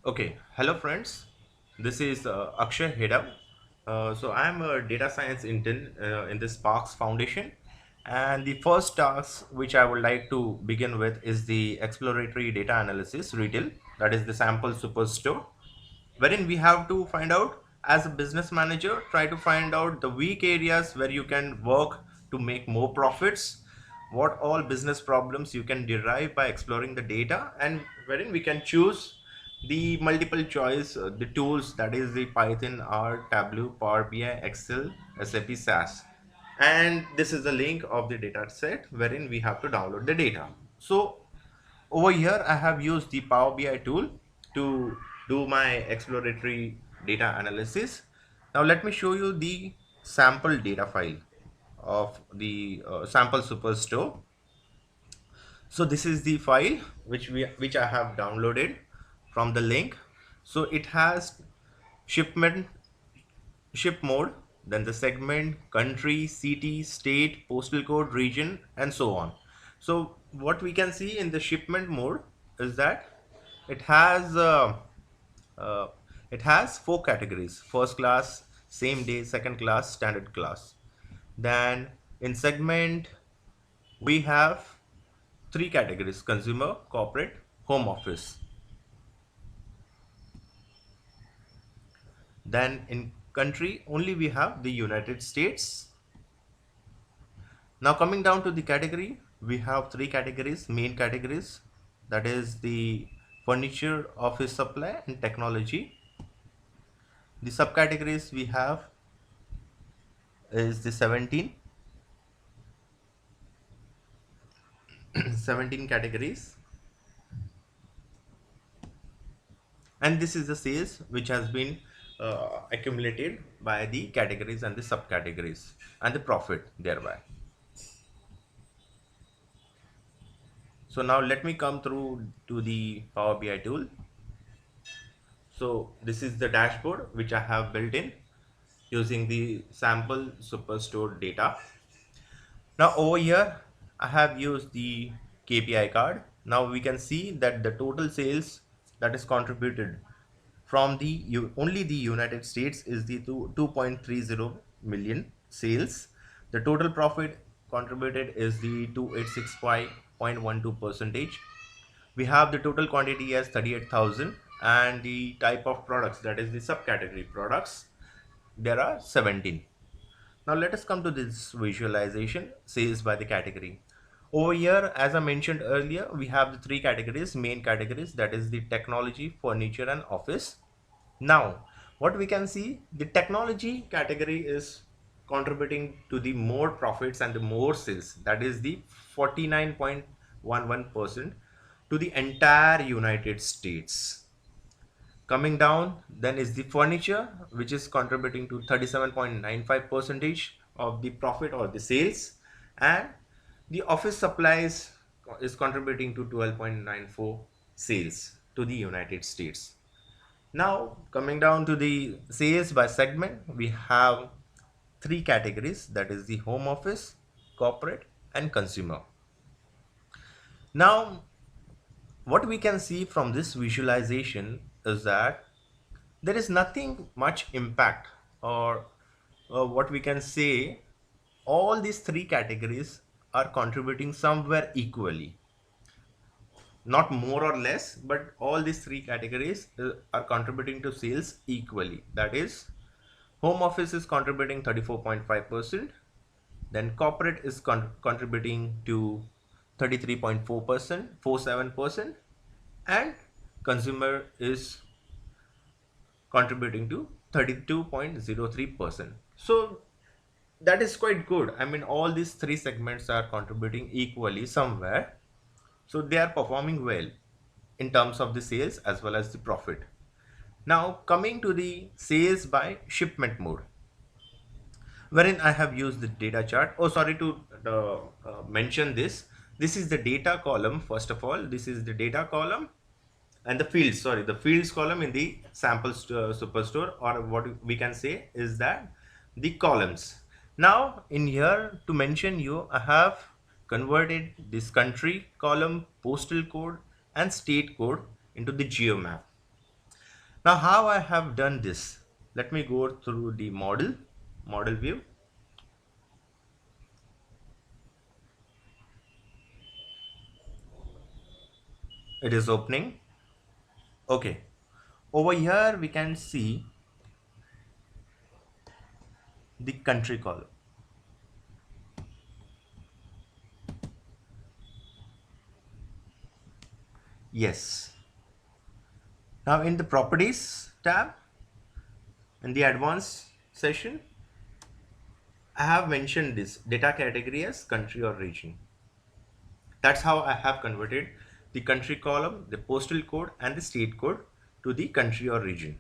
Okay, hello friends. This is Akshay Heda. So I am a data science intern in the Sparks Foundation, and the first task which I would like to begin with is the exploratory data analysis retail, that is the sample superstore, wherein we have to find out as a business manager, try to find out the weak areas where you can work to make more profits, what all business problems you can derive by exploring the data, and wherein we can choose the multiple choice the tools, that is the Python, R, Tableau, Power BI, Excel, SAP, SAS. And this is the link of the data set wherein we have to download the data. So over here, I have used the Power BI tool to do my exploratory data analysis. Now let me show you the sample data file of the sample superstore. So this is the file which I have downloaded from the link. So it has shipment, ship mode, then the segment, country, city, state, postal code, region, and so on. So what we can see in the shipment mode is that it has uh, uh, it has four categories: first class, same day, second class, standard class. Then in segment we have three categories: consumer, corporate, home office. Then in country only we have the United States. Now coming down to the category, we have three categories, main categories, that is the furniture, office supply, and technology. The subcategories we have is the 17 categories, and this is the sales which has been accumulated by the categories and the subcategories and the profit thereby. So now let me come through to the Power BI tool. So this is the dashboard which I have built in using the sample superstore data. Now over here, I have used the KPI card. Now we can see that the total sales that is contributed from the only the United States is the 2.30 million sales. The total profit contributed is the 286.12 percentage. We have the total quantity as 38,000, and the type of products, that is the subcategory products, there are 17. Now let us come to this visualization sales by the category. Over here, as I mentioned earlier, we have the three categories, main categories, that is the technology, furniture, and office. Now, what we can see, the technology category is contributing to the more profits and the more sales, that is the 49.11% to the entire United States. Coming down then is the furniture, which is contributing to 37.95 percentage of the profit or the sales, and the office supplies is contributing to 12.94 sales to the United States. Now coming down to the sales by segment, we have three categories, that is the home office, corporate, and consumer. Now what we can see from this visualization is that there is nothing much impact, or what we can say, all these three categories are contributing somewhere equally, not more or less, but all these three categories are contributing to sales equally. That is, home office is contributing 34.5%, then corporate is contributing to 33.4%, 47%, and consumer is contributing to 32.03%. So that is quite good. I mean, all these three segments are contributing equally somewhere. So they are performing well in terms of the sales as well as the profit. Now coming to the sales by shipment mode, wherein I have used the data chart. Oh, sorry to mention this. This is the data column. First of all, this is the data column, and the fields, sorry, the fields column in the sample superstore, or what we can say is that the columns. Now in here, to mention you, I have converted this country column, postal code, and state code into the geomap. Now how I have done this, let me go through the model view. It is opening. Okay, over here we can see the country column. Yes. Now in the properties tab, in the advanced session, I have mentioned this data category as country or region. That's how I have converted the country column, the postal code and the state code to the country or region.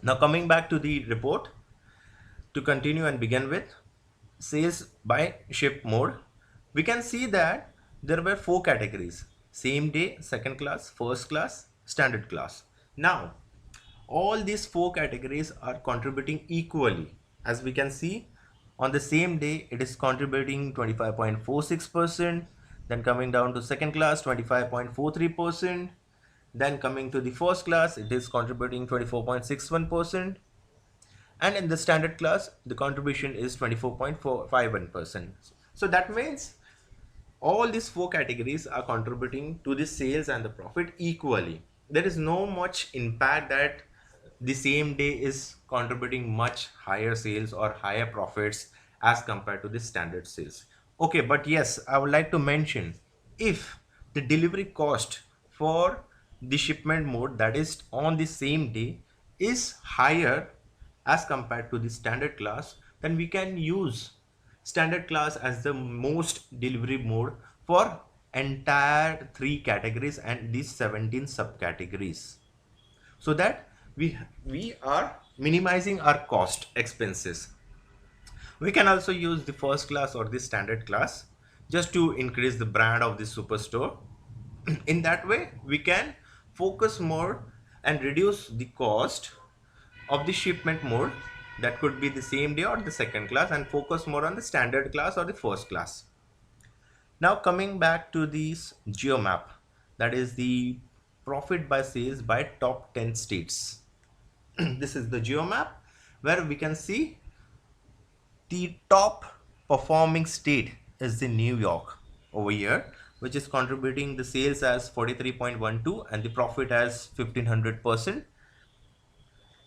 Now coming back to the report, to continue and begin with sales by ship mode, we can see that there were four categories: same day, second class, first class, standard class. Now all these four categories are contributing equally. As we can see, on the same day it is contributing 25.46%, then coming down to second class 25.43%, then coming to the first class it is contributing 24.61%, and in the standard class the contribution is 24.451%. So that means all these four categories are contributing to the sales and the profit equally. There is no much impact that the same day is contributing much higher sales or higher profits as compared to the standard sales. Okay, but yes, I would like to mention, if the delivery cost for the shipment mode, that is on the same day, is higher as compared to the standard class, then we can use standard class as the most delivery mode for entire three categories and these 17 subcategories, so that we are minimizing our cost expenses. We can also use the first class or the standard class just to increase the brand of the superstore. In that way we can focus more and reduce the cost of the shipment mode, that could be the same day or the second class, and focus more on the standard class or the first class. Now coming back to this geomap, that is the profit by sales by top 10 states. This is the geomap where we can see the top performing state is the New York over here, which is contributing the sales as 43.12 and the profit as 1500%.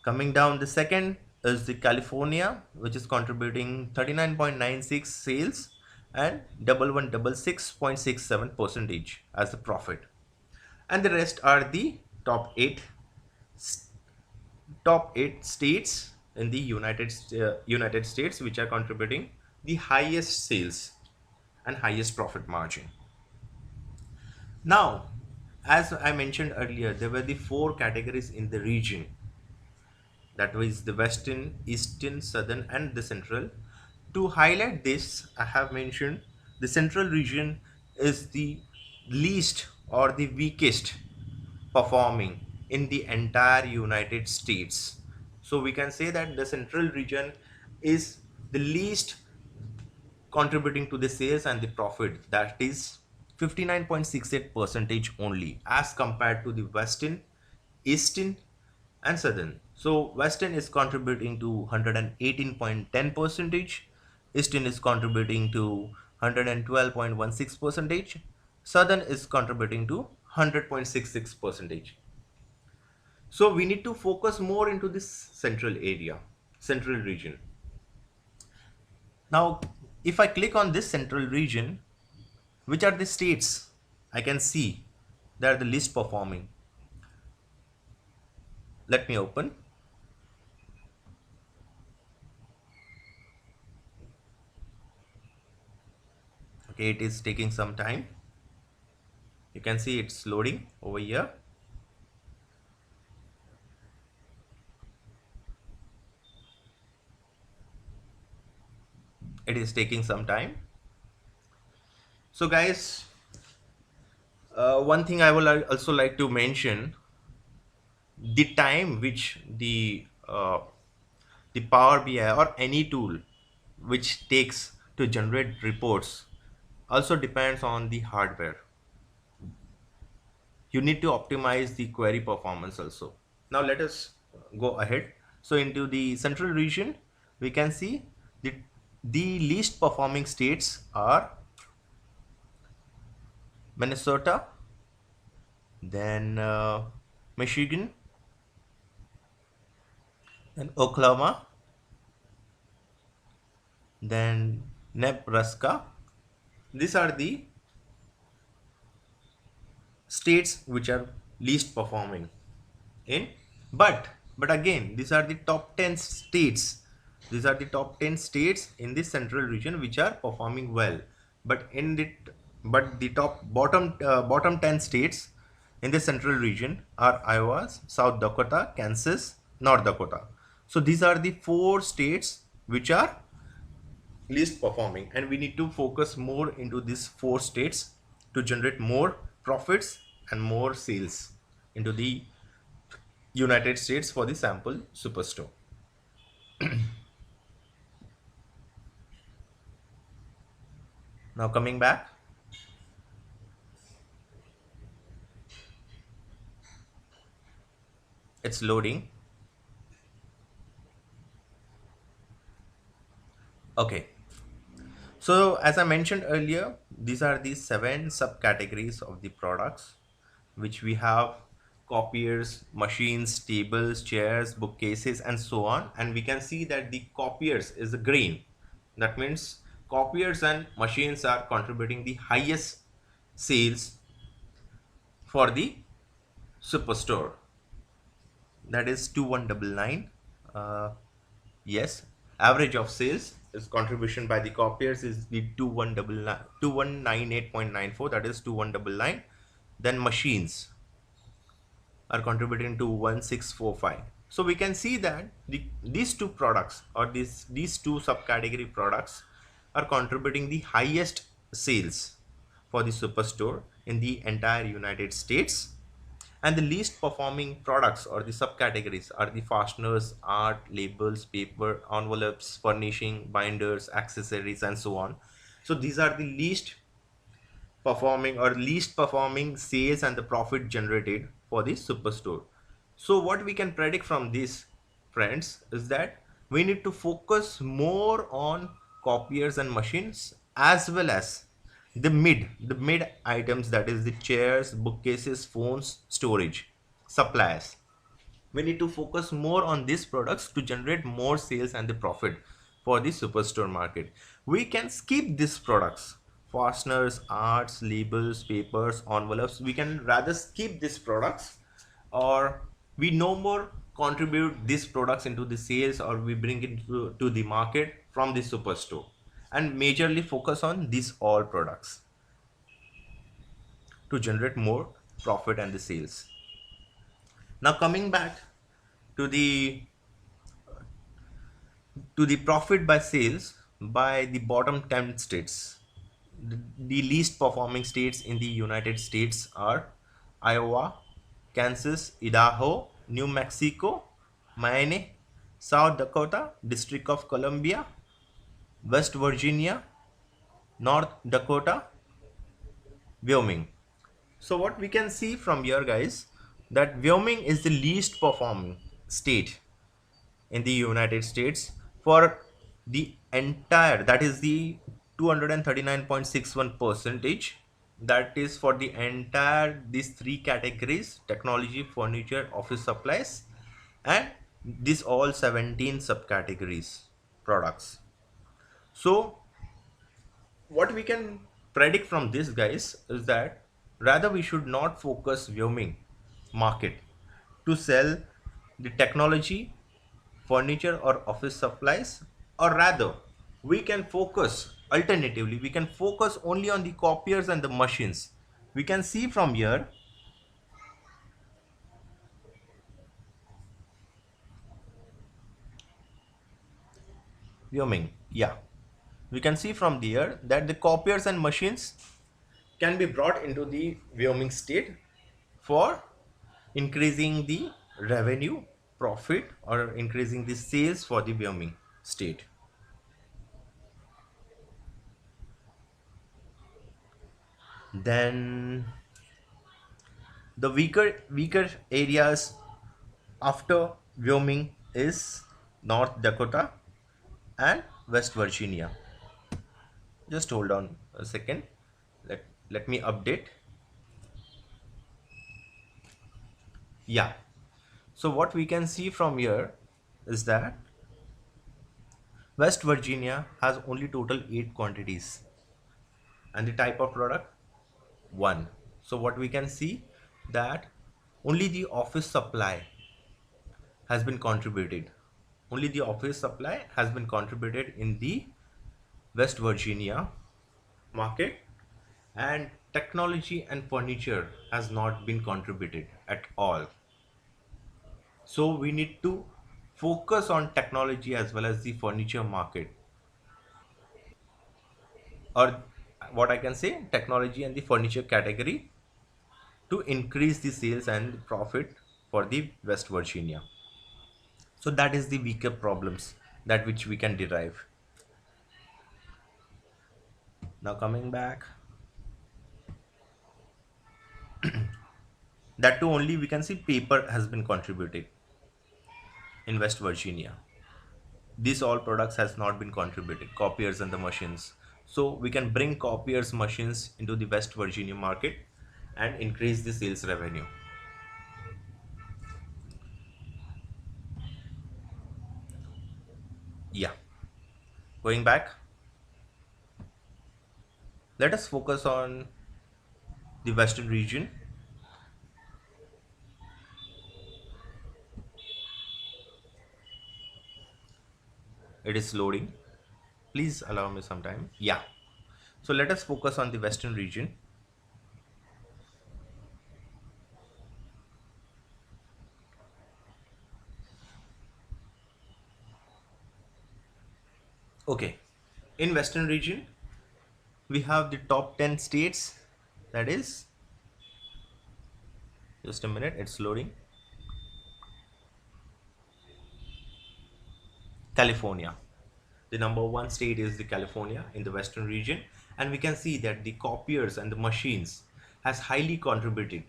Coming down, the second is the California, which is contributing 39.96 sales and 1166.67 percentage as the profit. And the rest are the top eight states in the United States, which are contributing the highest sales and highest profit margin. Now, as I mentioned earlier, there were the four categories in the region, that was the western, eastern, southern and the central. To highlight this, I have mentioned the central region is the least or the weakest performing in the entire United States. So we can say that the central region is the least contributing to the sales and the profit, that is 59.68 percentage only, as compared to the western, eastern and southern. So western is contributing to 118.10 percentage, eastern is contributing to 112.16 percentage, southern is contributing to 100.66 percentage. So we need to focus more into this central area, central region. Now if I click on this central region, which are the states I can see they are the least performing? Let me open. Okay, it is taking some time. You can see it's loading over here. It is taking some time. So guys, one thing I will also like to mention, the time which the Power BI or any tool which takes to generate reports also depends on the hardware. you need to optimize the query performance also. Now let us go ahead. So into the central region, we can see the, the least performing states are Minnesota, then Michigan, then Oklahoma, then Nebraska. These are the states which are least performing in, but again these are the top 10 states. These are the top 10 states in the central region which are performing well, but in the but the top bottom 10 states in the central region are Iowa, South Dakota, Kansas, North Dakota. So these are the four states which are least performing, and we need to focus more into these four states to generate more profits and more sales into the United States for the sample superstore. Now coming back, it's loading. Okay, so as I mentioned earlier, these are the seven subcategories of the products which we have: copiers, machines, tables, chairs, bookcases, and so on. And we can see that the copiers is the green. That means copiers and machines are contributing the highest sales for the superstore. That is 2199. Yes, average of sales is contribution by the copiers is the 2198.94, that is 2199. Then machines are contributing to 1645. So we can see that these two products, or these two subcategory products, are contributing the highest sales for the superstore in the entire United States. And the least performing products or the subcategories are the fasteners, art, labels, paper, envelopes, furnishing, binders, accessories, and so on. So these are the least performing sales and the profit generated for the superstore. So what we can predict from this, friends, is that we need to focus more on copiers and machines, as well as the mid items, that is the chairs, bookcases, phones, storage, supplies. We need to focus more on these products to generate more sales and the profit for the superstore market. We can skip these products: fasteners, arts, labels, papers, envelopes. We can rather skip these products, or we no more contribute these products into the sales, or we bring it to the market from the superstore, and majorly focus on these all products to generate more profit and the sales. Now coming back to the profit by sales by the bottom 10 states. The least performing states in the United States are Iowa, Kansas, Idaho, New Mexico, Maine, South Dakota, District of Columbia, West Virginia, North Dakota, Wyoming. So what we can see from here, guys, that Wyoming is the least performing state in the United States for the entire, that is the 239.61 percentage. That is for the entire these three categories: technology, furniture, office supplies, and these all 17 subcategories products. So what we can predict from this, guys, is that rather we should not focus Wyoming market to sell the technology, furniture, or office supplies, or rather we can focus alternatively, we can focus only on the copiers and the machines. We can see from here, Wyoming, yeah, we can see from there that the copiers and machines can be brought into the Wyoming state for increasing the revenue, profit, or increasing the sales for the Wyoming state. Then The weaker areas after Wyoming is North Dakota and West Virginia. Just hold on a second. Let me update. Yeah. So what we can see from here is that West Virginia has only total 8 quantities and the type of product 1. So what we can see that only the office supply has been contributed. Only the office supply has been contributed in the West Virginia market, and technology and furniture has not been contributed at all. So we need to focus on technology as well as the furniture market, or what I can say, technology and the furniture category, to increase the sales and profit for the West Virginia. So that is the weaker problems that which we can derive. Now coming back, that too only we can see paper has been contributed in West Virginia. These all products has not been contributed, copiers and the machines. So we can bring copiers machines into the West Virginia market and increase the sales revenue. Yeah, going back, let us focus on the Western region. It is loading. Please allow me some time. Yeah. So let us focus on the Western region. Okay. In Western region, we have the top 10 states. That is, just a minute, it's loading. California. The number one state is the California in the Western region, and we can see that the copiers and the machines has highly contributed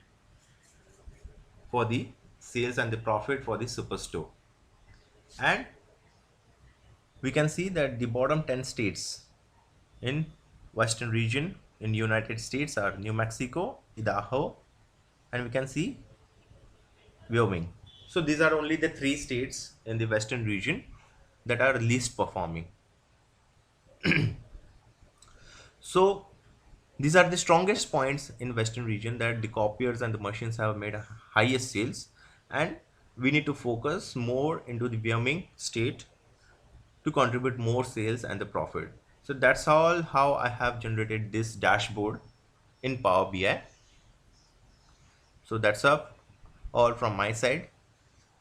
for the sales and the profit for the superstore. And we can see that the bottom 10 states in Western region in United States are New Mexico, Idaho, and we can see Wyoming. So these are only the three states in the Western region that are least performing. So these are the strongest points in Western region, that the copiers and the machines have made highest sales, and we need to focus more into the Wyoming state to contribute more sales and the profit. So that's all how I have generated this dashboard in Power BI. So that's up all from my side.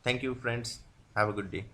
Thank you friends. Have a good day.